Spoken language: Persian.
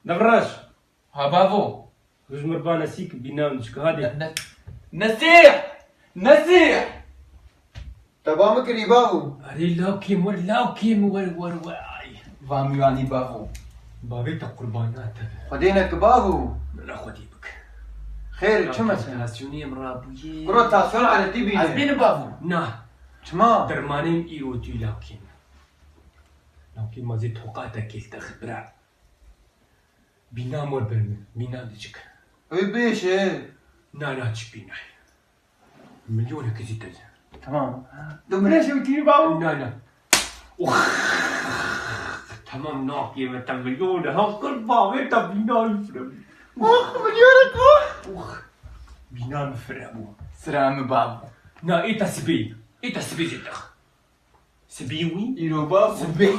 دبرش ها بابو روز مربانا سيك بينامج هذه نسيح تمام كري بابو اري لاوكيم ور فاميواني بابو بابي قربانات خدينك بابو لا خدي بك خير شو مثلا تاسيوني مرابويه كرة تاسون على تي بينا عزبين بابو نا تمام درمانين ايروتي لاوكيم ما زي توقعتك كيف تخبرع بينام ور بينام ديك اي بيش ايه نا تشبينا مليون كزيت تمام دمنا شو تي بابو لا تمام ناقي متى مليون هاكل بابي تبينا يفرم مليونك بينام فرابو سلام بابو نا ايتا سبي زيتخ سبيوي يلو بابو سبيوي